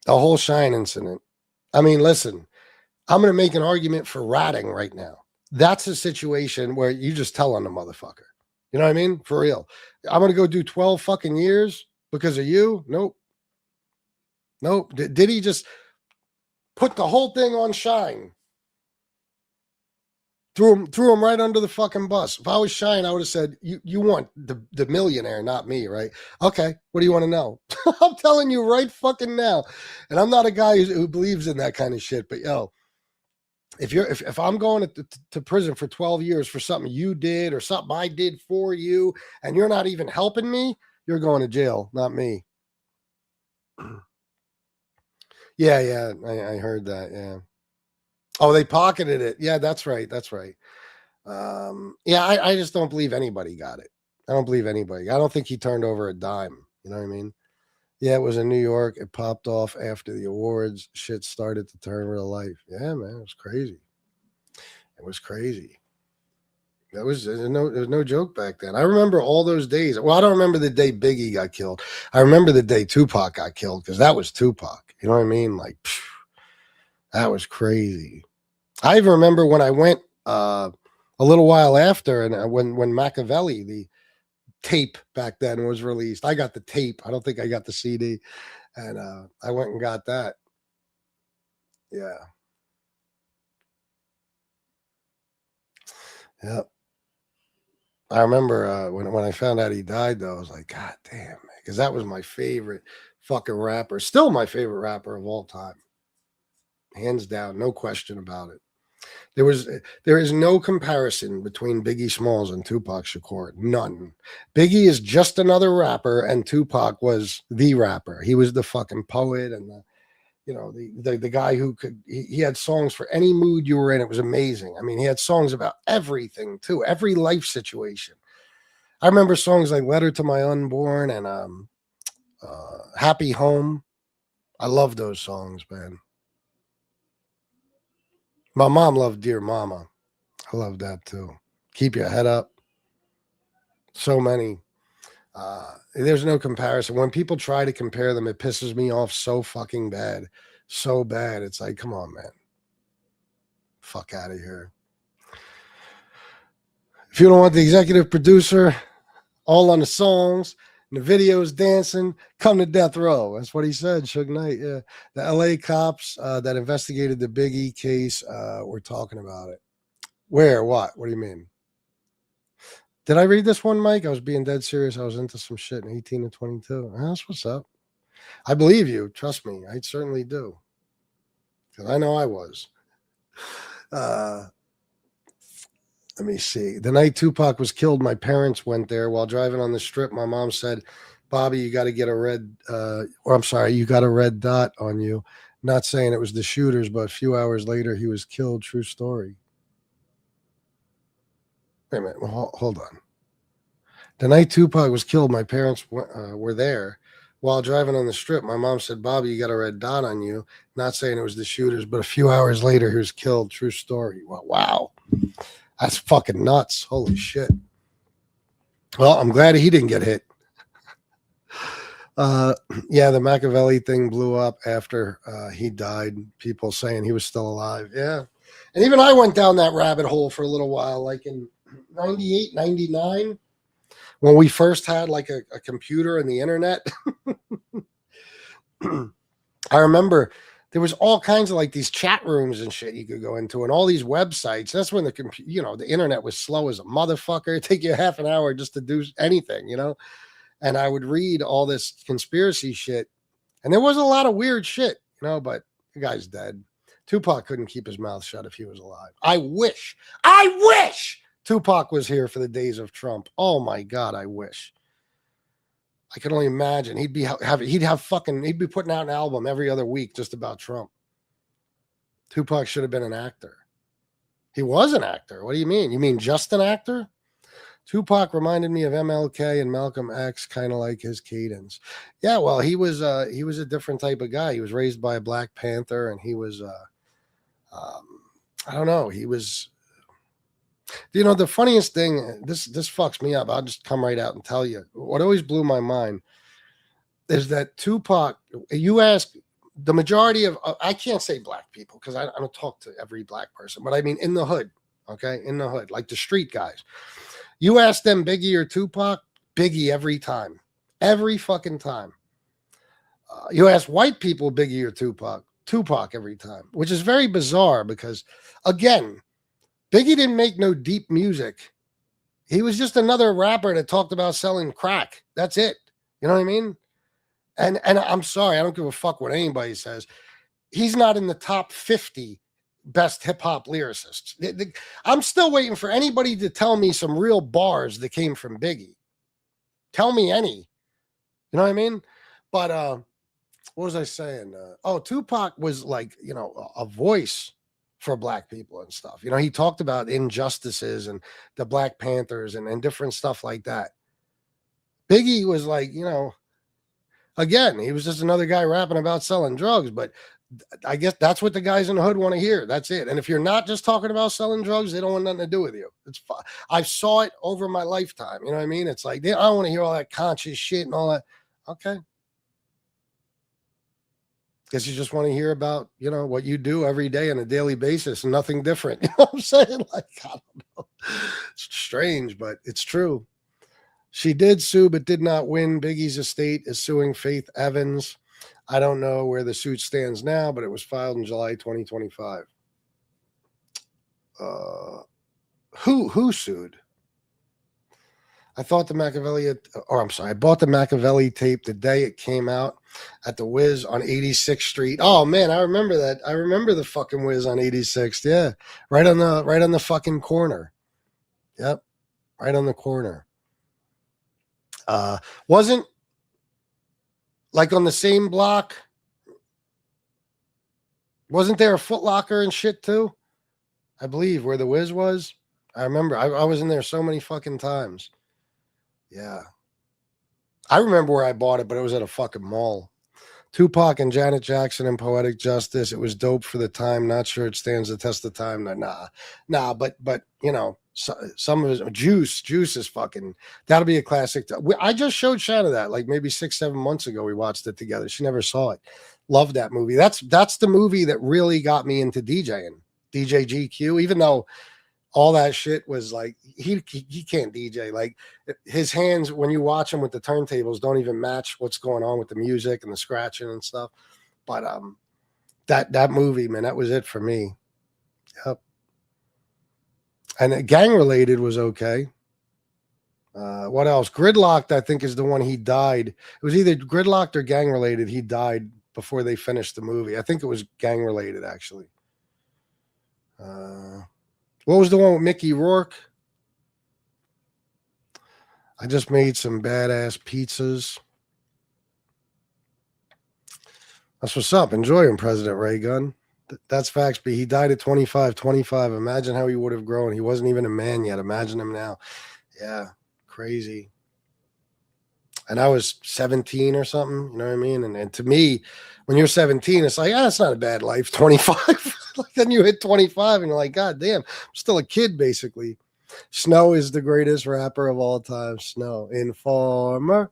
The whole Shine incident. I mean, listen, I'm going to make an argument for ratting right now. That's a situation where you just tell on the motherfucker. You know what I mean? For real. I'm going to go do 12 fucking years because of you? Nope. Nope. Did he just put the whole thing on Shine? Threw him right under the fucking bus. If I was Shine, I would have said, you want the millionaire, not me, right? Okay, what do you want to know? I'm telling you right fucking now. And I'm not a guy who believes in that kind of shit, but yo, if I'm going to prison for 12 years for something you did or something I did for you, and you're not even helping me, you're going to jail, not me. Yeah, I heard that, yeah. Oh, they pocketed it. Yeah, that's right. That's right. Yeah, I just don't believe anybody got it. I don't believe anybody. I don't think he turned over a dime. You know what I mean? Yeah, it was in New York. It popped off after the awards. Shit started to turn real life. Yeah, man, it was crazy. It was crazy. There was no joke back then. I remember all those days. Well, I don't remember the day Biggie got killed. I remember the day Tupac got killed because that was Tupac. You know what I mean? Like, that was crazy. I even remember when I went a little while after, and when Machiavelli, the tape back then, was released. I got the tape. I don't think I got the CD, and I went and got that. Yeah. Yep. I remember when I found out he died, though, I was like, God damn, man, because that was my favorite fucking rapper. Still my favorite rapper of all time. Hands down, no question about it. There is no comparison between Biggie Smalls and Tupac Shakur. None. Biggie is just another rapper, and Tupac was the rapper. He was the fucking poet and the guy who could. He had songs for any mood you were in. It was amazing. I mean, he had songs about everything too, every life situation. I remember songs like "Letter to My Unborn" and "Happy Home." I love those songs, man. My mom loved Dear Mama. I love that too. Keep Your Head Up. So many. There's no comparison. When people try to compare them, it pisses me off so fucking bad. So bad. It's like, come on, man. Fuck out of here. If you don't want the executive producer all on the songs, and the videos dancing, come to death row. That's what he said, Suge Knight. Yeah. The LA cops that investigated the Biggie case were talking about it. Where? What? What do you mean? Did I read this one, Mike? I was being dead serious. I was into some shit in 18 to 22. That's what's up. I believe you. Trust me. I certainly do. Because I know I was. Let me see. The night Tupac was killed, my parents went there. While driving on the strip, my mom said, Bobby, you got to get a red, you got a red dot on you. Not saying it was the shooters, but a few hours later, he was killed. True story. Wait a minute. Well, hold on. The night Tupac was killed, my parents were there. While driving on the strip, my mom said, Bobby, you got a red dot on you. Not saying it was the shooters, but a few hours later, he was killed. True story. Well, wow. That's fucking nuts. Holy shit. Well, I'm glad he didn't get hit. Yeah, the Machiavelli thing blew up after he died. People saying he was still alive. Yeah. And even I went down that rabbit hole for a little while, like in 98, 99, when we first had like a computer and the internet. I remember there was all kinds of like these chat rooms and shit you could go into and all these websites. That's when the internet was slow as a motherfucker. It'd take you half an hour just to do anything, And I would read all this conspiracy shit. And there was a lot of weird shit, but the guy's dead. Tupac couldn't keep his mouth shut if he was alive. I wish Tupac was here for the days of Trump. Oh my God, I wish. I can only imagine he'd be putting out an album every other week just about Trump. Tupac should have been an actor. He was an actor. What do you mean? You mean just an actor? Tupac reminded me of MLK and Malcolm X, kind of like his cadence. Yeah, well, he was a different type of guy. He was raised by a Black Panther, and he was I don't know. He was, the funniest thing. This fucks me up. I'll just come right out and tell you. What always blew my mind is that Tupac. You ask the majority of I can't say black people because I don't talk to every black person, but I mean in the hood. Okay, in the hood, like the street guys. You ask them Biggie or Tupac, Biggie every time. Every fucking time. You ask white people Biggie or Tupac every time, which is very bizarre because, again, Biggie didn't make no deep music. He was just another rapper that talked about selling crack. That's it. You know what I mean? And I'm sorry, I don't give a fuck what anybody says. He's not in the top 50 best hip-hop lyricists. I'm still waiting for anybody to tell me some real bars that came from Biggie. Tell me any. You know what I mean? But what was I saying? Tupac was like, a voice for black people and stuff. He talked about injustices and the Black Panthers and different stuff like that. Biggie was like, again, he was just another guy rapping about selling drugs, but I guess that's what the guys in the hood want to hear. That's it. And if you're not just talking about selling drugs, they don't want nothing to do with you. It's fine. I saw it over my lifetime. You know what I mean? It's like, I don't want to hear all that conscious shit and all that. Okay. Guess you just want to hear about, what you do every day on a daily basis and nothing different. You know what I'm saying? Like, I don't know. It's strange, but it's true. She did sue, but did not win. Biggie's estate is suing Faith Evans. I don't know where the suit stands now, but it was filed in July 2025. Who sued? I bought the Machiavelli tape the day it came out at the Wiz on 86th Street. Oh man, I remember that. I remember the fucking Wiz on 86th. Yeah, right on the fucking corner. Yep, right on the corner. Wasn't like on the same block. Wasn't there a Foot Locker and shit too? I believe where the Wiz was. I remember I was in there so many fucking times. Yeah. I remember where I bought it, but it was at a fucking mall. Tupac and Janet Jackson and Poetic Justice. It was dope for the time. Not sure it stands the test of time. Nah, but some of it, Juice is fucking, that'll be a classic. I just showed Shanna that like maybe 6-7 months ago. We watched it together. She never saw it. Love that movie. That's the movie that really got me into DJing. DJ GQ, even though all that shit was like, he can't DJ. Like his hands, when you watch him with the turntables, don't even match what's going on with the music and the scratching and stuff. But that movie, man, that was it for me. Yep. And Gang Related was okay. What else? Gridlocked, I think, is the one he died. It was either Gridlocked or Gang Related. He died before they finished the movie. I think it was Gang Related, actually. What was the one with Mickey Rourke? I just made some badass pizzas. That's what's up. Enjoy him, President Reagan. That's facts, B. He died at 25. Imagine how he would have grown. He wasn't even a man yet. Imagine him now. Yeah, crazy. And I was 17 or something, you know what I mean? And to me, when you're 17, it's like, it's not a bad life. 25. Like, then you hit 25 and you're like, God damn, I'm still a kid, basically. Snow is the greatest rapper of all time. Snow. Informer.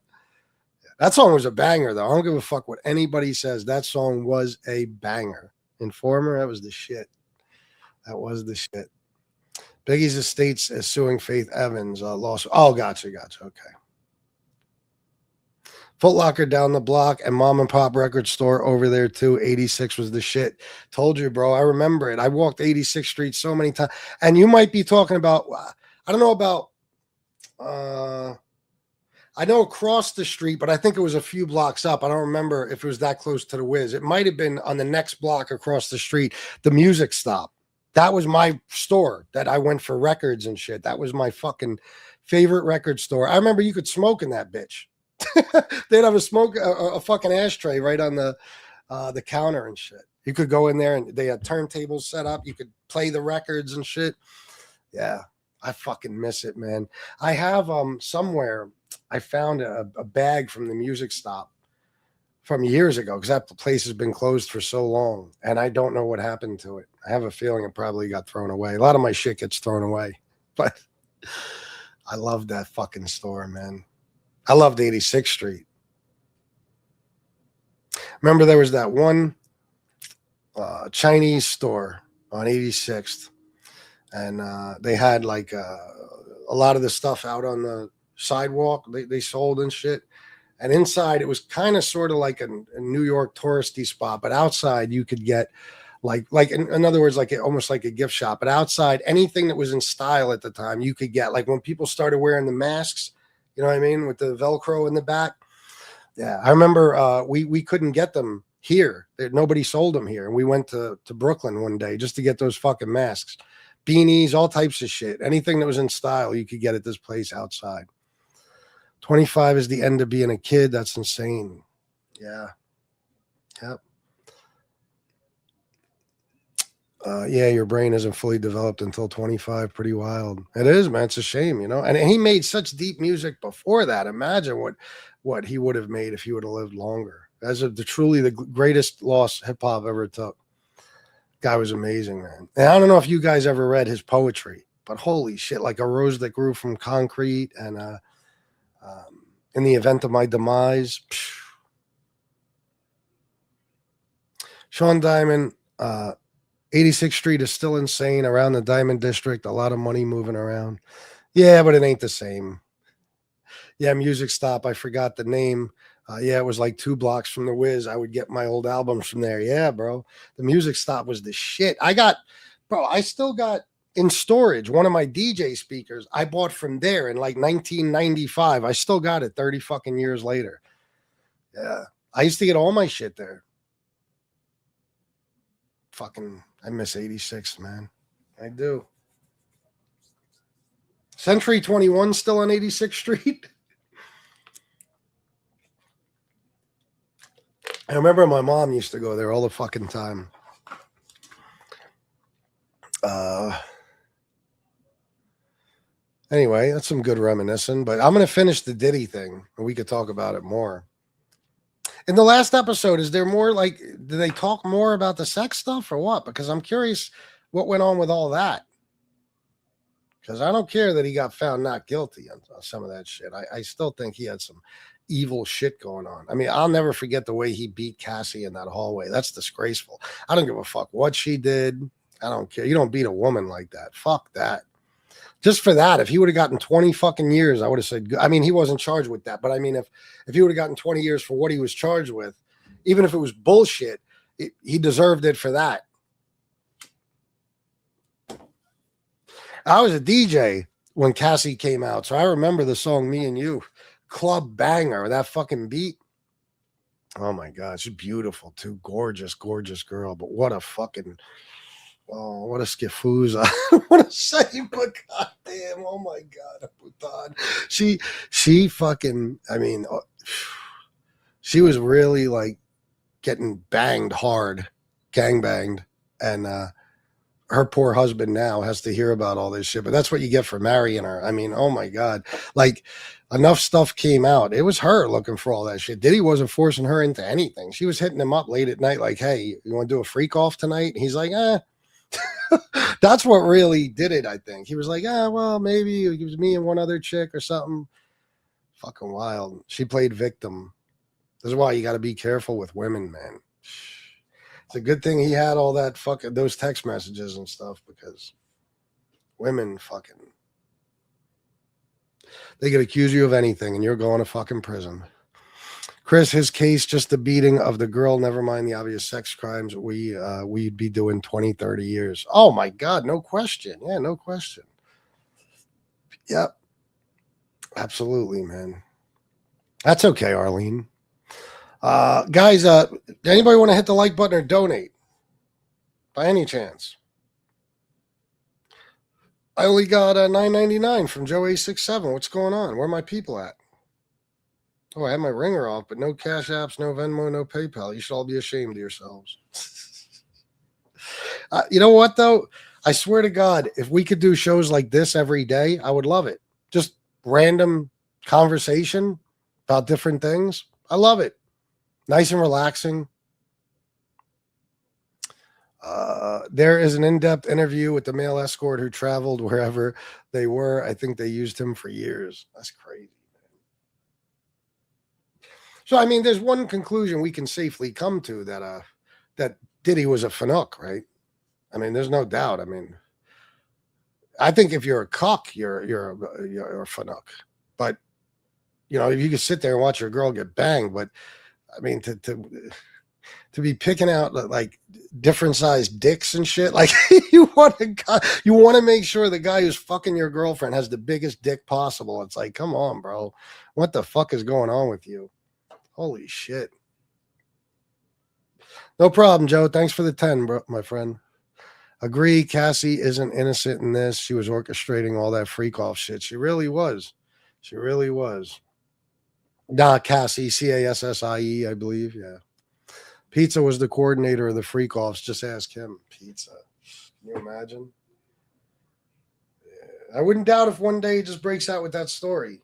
That song was a banger, though. I don't give a fuck what anybody says. That song was a banger. Informer, that was the shit. That was the shit. Biggie's estate is suing Faith Evans. Lawsuit. Oh, gotcha. Okay. Foot Locker down the block and mom and pop record store over there too. 86 was the shit. Told you, bro. I remember it. I walked 86th Street so many times. And you might be talking about, I don't know about, I know across the street, but I think it was a few blocks up. I don't remember if it was that close to the Wiz. It might have been on the next block across the street, the Music Stop. That was my store that I went for records and shit. That was my fucking favorite record store. I remember you could smoke in that bitch. They'd have a fucking ashtray right on the counter and shit. You could go in there and they had turntables set up. You could play the records and shit. Yeah, I fucking miss it, man. I have somewhere I found a bag from the music stop from years ago because that place has been closed for so long, and I don't know what happened to it. I have a feeling it probably got thrown away. A lot of my shit gets thrown away, but I love that fucking store, man. I loved 86th Street. Remember there was that one Chinese store on 86th, and they had like a lot of the stuff out on the sidewalk. They sold and shit. And inside, it was kind of sort of like a New York touristy spot, but outside you could get like in other words, like almost like a gift shop. But outside, anything that was in style at the time, you could get. Like when people started wearing the masks, you know what I mean, with the Velcro in the back. Yeah, I remember we couldn't get them here. Nobody sold them here, and we went to Brooklyn one day just to get those fucking masks, beanies, all types of shit. Anything that was in style, you could get at this place outside. 25 is the end of being a kid. That's insane. Yeah. Yep. Yeah, your brain isn't fully developed until 25. Pretty wild. It is, man. It's a shame, you know. And he made such deep music before that. Imagine what he would have made if he would have lived longer. As of truly the greatest loss hip hop ever took. Guy was amazing, man. And I don't know if you guys ever read his poetry, but holy shit, like A Rose That Grew from Concrete and In the Event of My Demise. Phew. Sean Diamond, 86th Street is still insane around the Diamond District. A lot of money moving around. Yeah, but it ain't the same. Yeah, Music Stop. I forgot the name. Yeah, it was like 2 blocks from the Wiz. I would get my old albums from there. Yeah, bro. The Music Stop was the shit. I still got in storage one of my DJ speakers I bought from there in like 1995. I still got it 30 fucking years later. Yeah. I used to get all my shit there. Fucking, I miss 86, man. I do. Century 21 still on 86th Street? I remember my mom used to go there all the fucking time. Anyway, that's some good reminiscing, but I'm going to finish the Diddy thing and we could talk about it more. In the last episode, is there more like, do they talk more about the sex stuff or what? Because I'm curious what went on with all that. Because I don't care that he got found not guilty on some of that shit. I still think he had some evil shit going on. I mean, I'll never forget the way he beat Cassie in that hallway. That's disgraceful. I don't give a fuck what she did. I don't care. You don't beat a woman like that. Fuck that. Just for that, if he would have gotten 20 fucking years, I would have said, I mean, he wasn't charged with that. But I mean, if he would have gotten 20 years for what he was charged with, even if it was bullshit, he deserved it for that. I was a DJ when Cassie came out, so I remember the song Me and You, club banger, that fucking beat. Oh my God, she's beautiful too. Gorgeous, gorgeous girl. But what a fucking, oh, what a skiffooza. I don't want to say, but goddamn, oh my God, she fucking, I mean, she was really like getting banged hard, gangbanged, and her poor husband now has to hear about all this shit, but that's what you get for marrying her. I mean, oh my God, like enough stuff came out. It was her looking for all that shit. Diddy wasn't forcing her into anything. She was hitting him up late at night like, hey, you want to do a freak off tonight? And he's like, That's what really did it, I think. He was like, well, maybe it was me and one other chick or something. Fucking wild. She played victim. This is why you got to be careful with women, man. It's a good thing he had all that fucking those text messages and stuff, because women fucking, they could accuse you of anything and you're going to fucking prison. Chris, his case, just the beating of the girl, never mind the obvious sex crimes, we'd be doing 20, 30 years. Oh my God, no question. Yeah, no question. Yep. Absolutely, man. That's okay, Arlene. Guys, anybody want to hit the like button or donate? By any chance? I only got $9.99 from Joe A67. What's going on? Where are my people at? Oh, I had my ringer off, but no Cash Apps, no Venmo, no PayPal. You should all be ashamed of yourselves. You know what, though? I swear to God, if we could do shows like this every day, I would love it. Just random conversation about different things. I love it. Nice and relaxing. There is an in-depth interview with the male escort who traveled wherever they were. I think they used him for years. That's crazy. So, I mean, there's one conclusion we can safely come to that Diddy was a fanook, right? I mean, there's no doubt. I mean, I think if you're a cuck, you're a fanook. But, you know, if you can sit there and watch your girl get banged, but I mean, to be picking out like different sized dicks and shit, like you want to make sure the guy who's fucking your girlfriend has the biggest dick possible. It's like, come on, bro, what the fuck is going on with you? Holy shit. No problem, Joe. Thanks for the 10, bro, my friend. Agree, Cassie isn't innocent in this. She was orchestrating all that freak off shit. She really was. She really was. Nah, Cassie, Cassie, I believe. Yeah. Pizza was the coordinator of the freak offs. Just ask him. Pizza. Can you imagine? Yeah. I wouldn't doubt if one day he just breaks out with that story.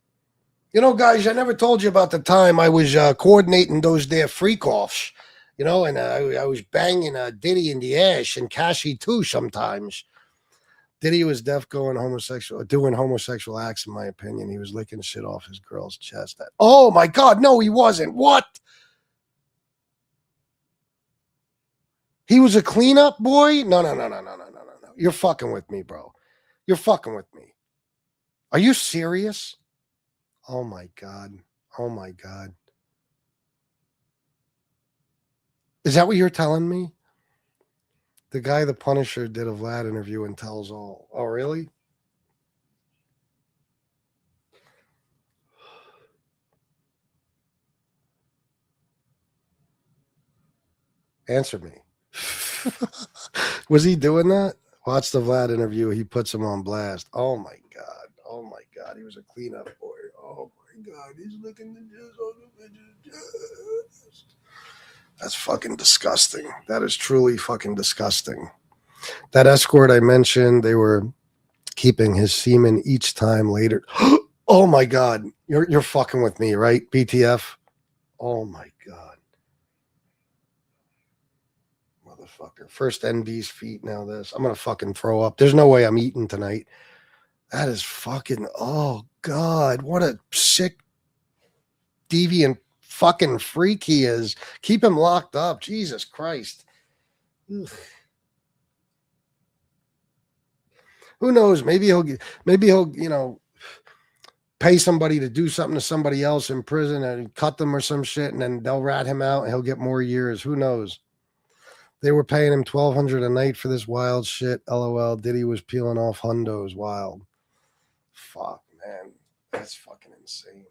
You know, guys, I never told you about the time I was coordinating those there freak offs. You know, and I was banging Diddy in the ass and Cassie too sometimes. Diddy was doing homosexual acts, in my opinion. He was licking shit off his girl's chest. Oh, my God. No, he wasn't. What? He was a cleanup boy? No. You're fucking with me, bro. You're fucking with me. Are you serious? Oh, my God. Oh, my God. Is that what you're telling me? The guy the Punisher did a Vlad interview and tells all. Oh, really? Answer me. Was he doing that? Watch the Vlad interview. He puts him on blast. Oh, my God. Oh, my God. He was a cleanup boy. Oh, my God. He's looking at this on the bitches. That's fucking disgusting. That is truly fucking disgusting. That escort I mentioned, they were keeping his semen each time later. Oh my God. You're fucking with me, right? BTF. Oh my God. Motherfucker. First NB's feet, now this. I'm gonna fucking throw up. There's no way I'm eating tonight. That is fucking, oh God. What a sick, deviant fucking freak he is. Keep him locked up. Jesus Christ. Ugh. Who knows? Maybe he'll, you know, pay somebody to do something to somebody else in prison and cut them or some shit, and then they'll rat him out and he'll get more years. Who knows? They were paying him $1,200 a night for this wild shit. LOL. Diddy was peeling off hundos. Wild. Fuck, man. That's fucking insane.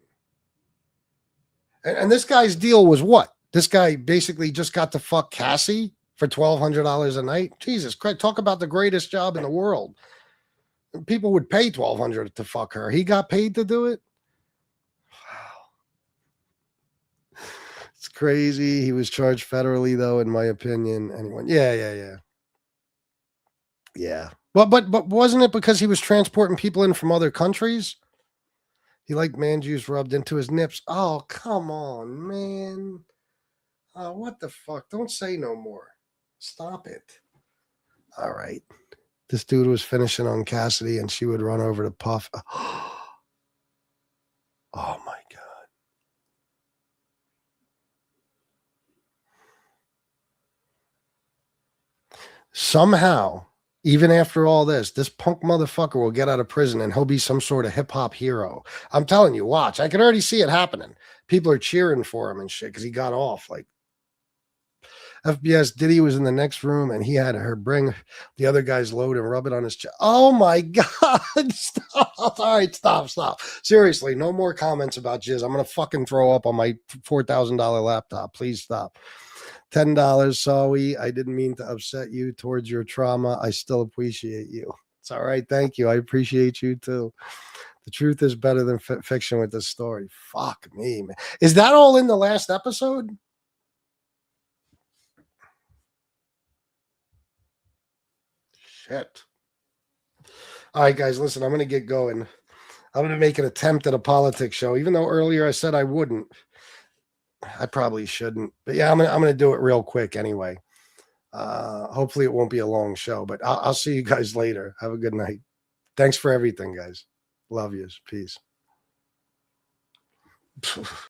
And this guy's deal was what? This guy basically just got to fuck Cassie for $1,200 a night? Jesus Christ. Talk about the greatest job in the world. People would pay $1,200 to fuck her. He got paid to do it? Wow. It's crazy. He was charged federally, though, in my opinion. Anyone? Yeah. But wasn't it because he was transporting people in from other countries? He liked man juice rubbed into his nips. Oh, come on, man. Oh, what the fuck? Don't say no more. Stop it. All right. This dude was finishing on Cassidy and she would run over to Puff. Oh my God. Somehow, even after all this punk motherfucker will get out of prison and he'll be some sort of hip hop hero. I'm telling you, watch. I can already see it happening. People are cheering for him and shit because he got off. Like, FBS Diddy was in the next room and he had her bring the other guy's load and rub it on his chest. Oh my God. Stop. All right, stop. Seriously, no more comments about jizz. I'm going to fucking throw up on my $4,000 laptop. Please stop. $10. Sorry, I didn't mean to upset you towards your trauma. I still appreciate you. It's all right. Thank you. I appreciate you too. The truth is better than fiction with this story. Fuck me, man. Is that all in the last episode? Shit. All right, guys, listen, I'm going to get going. I'm going to make an attempt at a politics show, even though earlier I said I wouldn't. I probably shouldn't. But yeah, I'm going to do it real quick anyway. Hopefully it won't be a long show, but I'll see you guys later. Have a good night. Thanks for everything, guys. Love yous. Peace.